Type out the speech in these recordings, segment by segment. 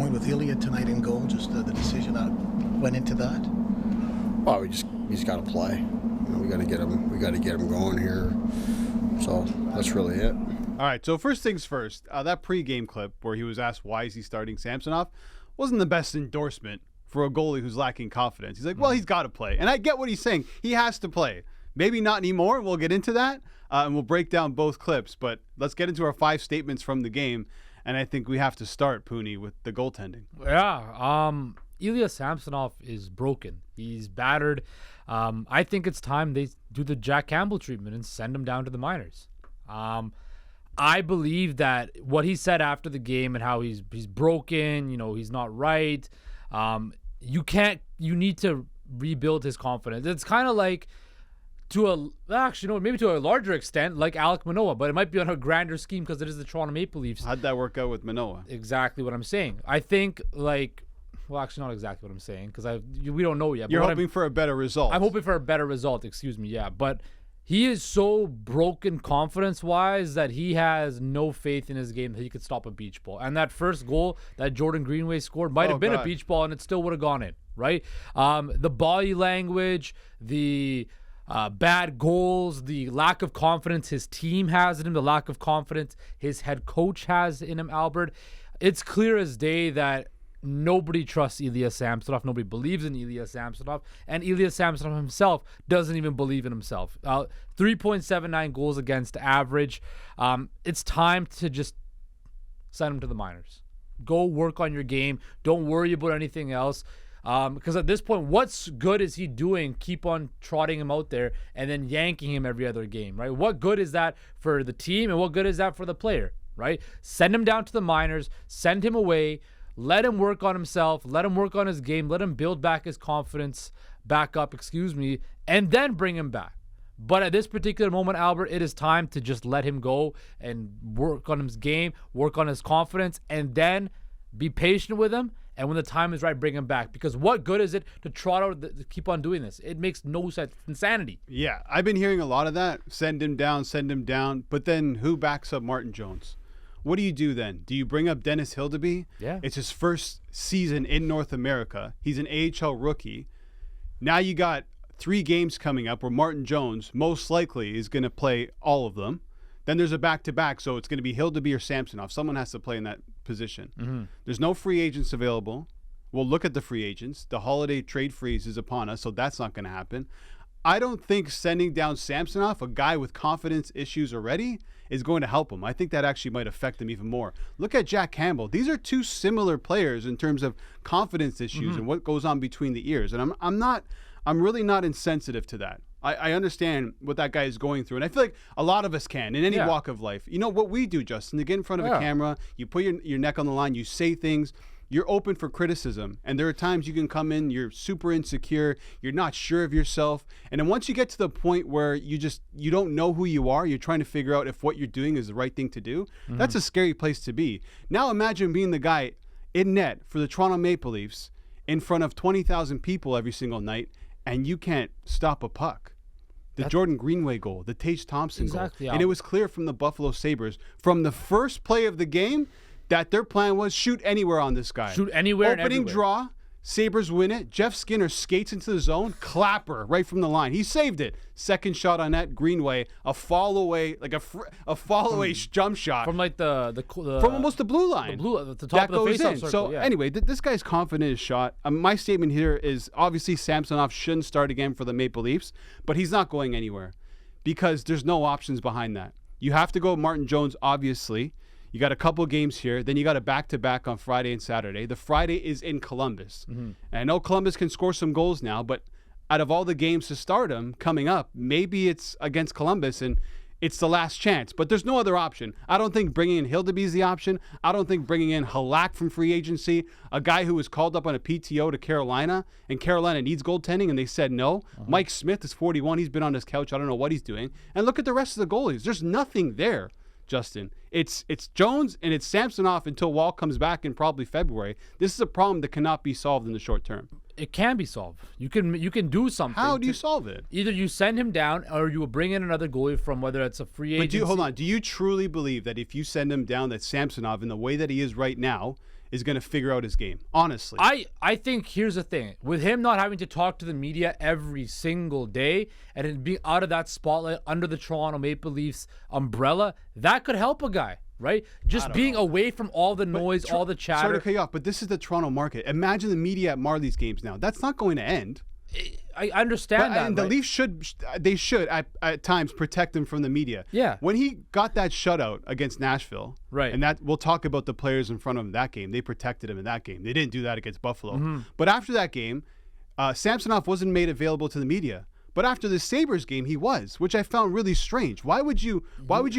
going with Ilya tonight in goal? Just the decision that went into that. Well, he's got to play. We got to get him. We got to get him going here. So that's really it. All right. So first things first. That pregame clip where he was asked why is he starting Samsonov wasn't the best endorsement for a goalie who's lacking confidence. He's like, well, he's got to play, and I get what he's saying. He has to play. Maybe not anymore. We'll get into that, and we'll break down both clips. But let's get into our 5 statements from the game, and I think we have to start, Pooni, with the goaltending. Yeah. Ilya Samsonov is broken. He's battered. I think it's time they do the Jack Campbell treatment and send him down to the minors. I believe that what he said after the game and how he's broken, he's not right. You need to rebuild his confidence. It's kind of like maybe to a larger extent, like Alec Manoah, but it might be on a grander scheme because it is the Toronto Maple Leafs. How'd that work out with Manoah? Exactly what I'm saying. I think not exactly what I'm saying because we don't know yet. You're hoping for a better result. I'm hoping for a better result, excuse me, yeah. But he is so broken confidence-wise that he has no faith in his game that he could stop a beach ball. And that first goal that Jordan Greenway scored might have been a beach ball and it still would have gone in, right? The body language, the bad goals, the lack of confidence his team has in him, the lack of confidence his head coach has in him, Albert. It's clear as day that nobody trusts Ilya Samsonov. Nobody believes in Ilya Samsonov. And Ilya Samsonov himself doesn't even believe in himself. 3.79 goals against average. It's time to just send him to the minors. Go work on your game. Don't worry about anything else. Because at this point, what's good is he doing? Keep on trotting him out there and then yanking him every other game, right? What good is that for the team and what good is that for the player, right? Send him down to the minors. Send him away. Let him work on himself. Let him work on his game. Let him build back his confidence and then bring him back. But at this particular moment, Albert, it is time to just let him go and work on his game, work on his confidence, and then be patient with him. And when the time is right, bring him back. Because what good is it to trot out, to keep on doing this? It makes no sense. Insanity. Yeah, I've been hearing a lot of that. Send him down. But then who backs up Martin Jones? What do you do then? Do you bring up Dennis Hildeby? Yeah. It's his first season in North America. He's an AHL rookie. Now you got 3 games coming up where Martin Jones most likely is going to play all of them. Then there's a back-to-back, so it's going to be Hildeby or Samsonov. Someone has to play in that position. Mm-hmm. There's no free agents available. We'll look at the free agents. The holiday trade freeze is upon us, so that's not going to happen. I don't think sending down Samsonov, a guy with confidence issues already, is going to help him. I think that actually might affect him even more. Look at Jack Campbell. These are 2 similar players in terms of confidence issues and what goes on between the ears. And I'm really not insensitive to that. I understand what that guy is going through. And I feel like a lot of us can in any walk of life. You know what we do, Justin, to get in front of a camera, you put your neck on the line, you say things. You're open for criticism, and there are times you can come in, you're super insecure, you're not sure of yourself, and then once you get to the point where you don't know who you are, you're trying to figure out if what you're doing is the right thing to do, that's a scary place to be. Now imagine being the guy in net for the Toronto Maple Leafs in front of 20,000 people every single night, and you can't stop a puck. The Jordan Greenway goal, the Tage Thompson goal, and it was clear from the Buffalo Sabres, from the first play of the game, that their plan was shoot anywhere on this guy. Shoot anywhere. Opening draw, Sabres win it. Jeff Skinner skates into the zone, clapper right from the line. He saved it. Second shot on net, Greenway, a fall away, like a fall away jump shot from like the from almost the blue line. The top of the faceoff circle. So anyway, this guy's confident in his shot. My statement here is obviously Samsonov shouldn't start again for the Maple Leafs, but he's not going anywhere because there's no options behind that. You have to go Martin Jones, obviously. You got a couple games here. Then you got a back-to-back on Friday and Saturday. The Friday is in Columbus. And I know Columbus can score some goals now, but out of all the games to start them coming up, maybe it's against Columbus and it's the last chance. But there's no other option. I don't think bringing in Hildeby is the option. I don't think bringing in Halak from free agency, a guy who was called up on a PTO to Carolina, and Carolina needs goaltending, and they said no. Mike Smith is 41. He's been on his couch. I don't know what he's doing. And look at the rest of the goalies. There's nothing there. Justin, it's Jones and it's Samsonov until Wall comes back in probably February. This is a problem that cannot be solved in the short term. It can be solved. You can do something. How do you solve it? Either you send him down or you will bring in another goalie from whether it's a free agent. But hold on. Do you truly believe that if you send him down, that Samsonov, in the way that he is right now, is going to figure out his game. Honestly, I think here's the thing. With him not having to talk to the media every single day and it being out of that spotlight under the Toronto Maple Leafs umbrella, that could help a guy, right? Just being away from all the noise, all the chatter. Sorry to cut you off, but this is the Toronto market. Imagine the media at Marlies games now. That's not going to end. I understand that. And the Leafs should at times protect him from the media. Yeah. When he got that shutout against Nashville, right? And that we'll talk about the players in front of him that game. They protected him in that game. They didn't do that against Buffalo. Mm-hmm. But after that game, Samsonov wasn't made available to the media. But after the Sabres game, he was, which I found really strange. Why would you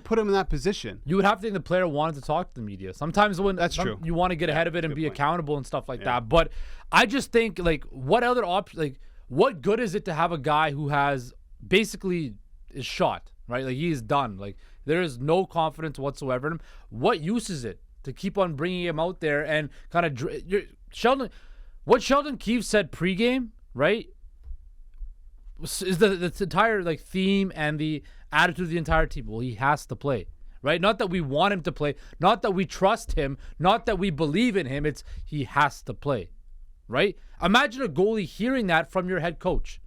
put him in that position? You would have to think the player wanted to talk to the media. Sometimes when true. You want to get ahead of it and be accountable and stuff like that. But I just think, like, what other option? Like, what good is it to have a guy who has basically is shot, right? Like, he is done. Like, there is no confidence whatsoever in him. What use is it to keep on bringing him out there and kind of Sheldon? What Sheldon Keefe said pregame, right? Is the entire like theme and the attitude of the entire team. Well, he has to play, right? Not that we want him to play, not that we trust him, not that we believe in him. It's he has to play, right? Imagine a goalie hearing that from your head coach.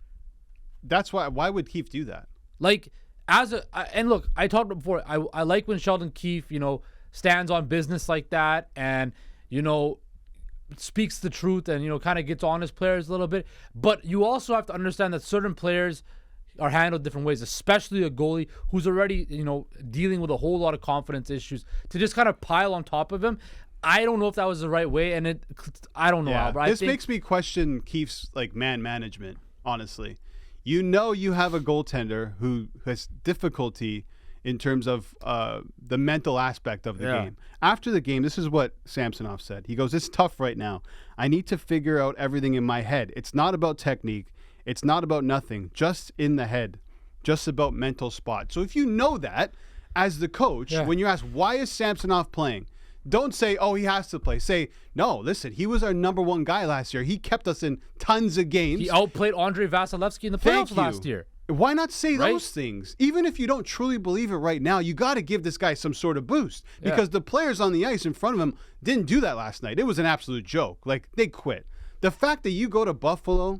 That's why would Keefe do that? Like, and look, I talked about before. I like when Sheldon Keefe, stands on business like that, and speaks the truth and kind of gets on his players a little bit. But you also have to understand that certain players are handled different ways, especially a goalie who's already dealing with a whole lot of confidence issues. To just kind of pile on top of him, I don't know if that was the right way, and I don't know. Yeah. Albert. This makes me question Keefe's man management. Honestly, you have a goaltender who has difficulty in terms of the mental aspect of the game. After the game, this is what Samsonov said. He goes, "It's tough right now. I need to figure out everything in my head. It's not about technique. It's not about nothing. Just in the head. Just about mental spot." So if you know that, as the coach, when you're asked, why is Samsonov playing? Don't say, oh, he has to play. Say, no, listen, he was our number one guy last year. He kept us in tons of games. He outplayed Andrei Vasilevsky in the playoffs last year. Why not say those things? Even if you don't truly believe it right now, you got to give this guy some sort of boost because the players on the ice in front of him didn't do that last night. It was an absolute joke. Like, they quit. The fact that you go to Buffalo,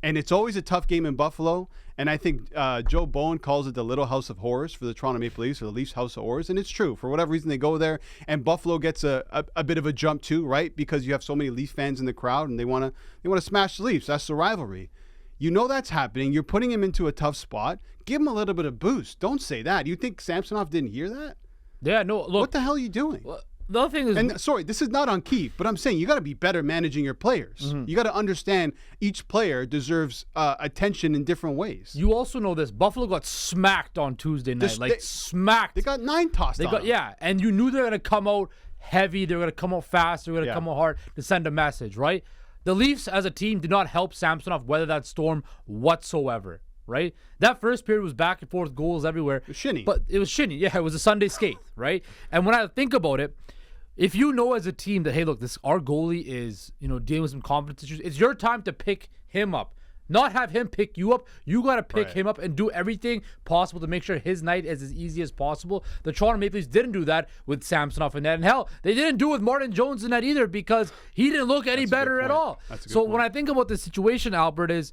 and it's always a tough game in Buffalo, and I think Joe Bowen calls it the Little House of Horrors for the Toronto Maple Leafs, or the Leafs House of Horrors, and it's true. For whatever reason, they go there, and Buffalo gets a bit of a jump too, right? Because you have so many Leaf fans in the crowd, and they want to smash the Leafs. That's the rivalry. You know that's happening. You're putting him into a tough spot. Give him a little bit of boost. Don't say that. You think Samsonov didn't hear that? Yeah, no, look. What the hell are you doing? Well, the other thing is... And sorry, this is not on Keefe, but I'm saying you got to be better managing your players. Mm-hmm. You got to understand each player deserves attention in different ways. You also know this. Buffalo got smacked on Tuesday night. Smacked. They got 9 tossed on them. Yeah, and you knew they were going to come out heavy. They were going to come out fast. They were going to come out hard to send a message, right? The Leafs as a team did not help Samsonov weather that storm whatsoever, right? That first period was back and forth, goals everywhere. It was shinny. But it was shinny. Yeah, it was a Sunday skate, right? And when I think about it, if you know as a team that, hey, look, our goalie is, dealing with some confidence issues, it's your time to pick him up. Not have him pick you up. You got to pick him up and do everything possible to make sure his night is as easy as possible. The Toronto Maple Leafs didn't do that with Samsonov in net. And hell, they didn't do it with Martin Jones in net either because he didn't look any better at all. So when I think about the situation, Albert, is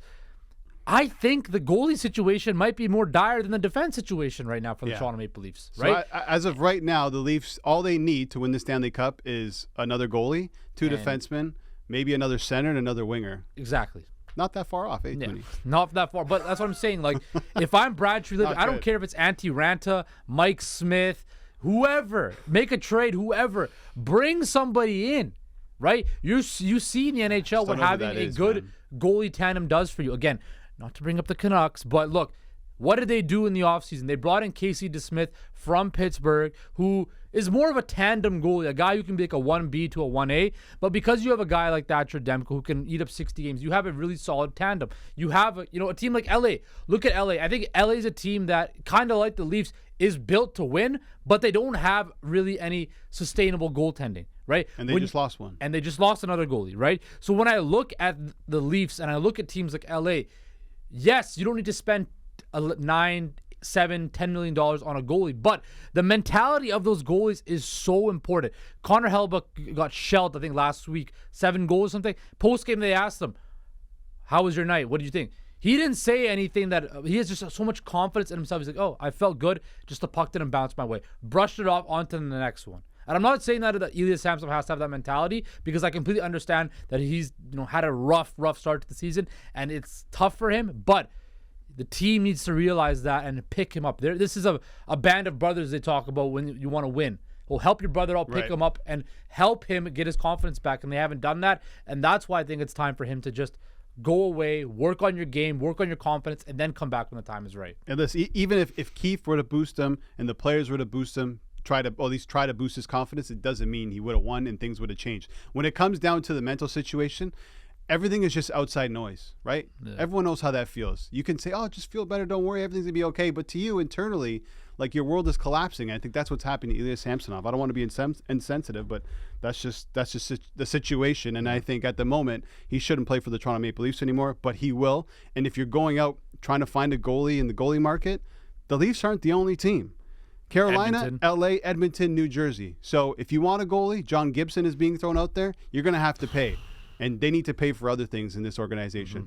I think the goalie situation might be more dire than the defense situation right now for the Toronto Maple Leafs, right? So as of right now, the Leafs, all they need to win the Stanley Cup is another goalie, 2 defensemen, maybe another center, and another winger. Exactly. Not that far off, Pooni? Not that far, but that's what I'm saying. Like, if I'm Brad Treliving, I don't care if it's Antti Ranta, Mike Smith, whoever, make a trade, whoever, bring somebody in, right? You see in the NHL what having a good goalie tandem does for you. Again, not to bring up the Canucks, but look, what did they do in the offseason? They brought in Casey DeSmith from Pittsburgh, who is more of a tandem goalie, a guy who can be like a 1B to a 1A. But because you have a guy like that, Demko, who can eat up 60 games, you have a really solid tandem. You have a team like LA. Look at LA. I think LA is a team that, kind of like the Leafs, is built to win, but they don't have really any sustainable goaltending, right? And they just lost one. And they just lost another goalie, right? So when I look at the Leafs and I look at teams like LA, yes, you don't need to spend 9, $7-10 million on a goalie. But the mentality of those goalies is so important. Connor Hellebuyck got shelled, I think, last week, 7 goals or something. Post-game, they asked him, how was your night? What did you think? He didn't say anything. That he has just so much confidence in himself. He's like, oh, I felt good. Just the puck didn't bounce my way. Brushed it off onto the next one. And I'm not saying that Ilya Samsonov has to have that mentality, because I completely understand that he's had a rough start to the season and it's tough for him. But the team needs to realize that and pick him up. This is a band of brothers they talk about when you want to win. Well, help your brother out, pick him up, and help him get his confidence back. And they haven't done that. And that's why I think it's time for him to just go away, work on your game, work on your confidence, and then come back when the time is right. And this, even if Keefe were to boost him and the players were to boost him, at least try to boost his confidence, it doesn't mean he would have won and things would have changed. When it comes down to the mental situation, everything is just outside noise, right? Yeah. Everyone knows how that feels. You can say, oh, just feel better, don't worry, everything's going to be okay. But to you, internally, like, your world is collapsing. I think that's what's happening to Ilya Samsonov. I don't want to be insensitive, but that's just the situation. And I think at the moment, he shouldn't play for the Toronto Maple Leafs anymore, but he will. And if you're going out trying to find a goalie in the goalie market, the Leafs aren't the only team. Carolina, Edmonton. LA, Edmonton, New Jersey. So if you want a goalie, John Gibson is being thrown out there, you're going to have to pay. And they need to pay for other things in this organization.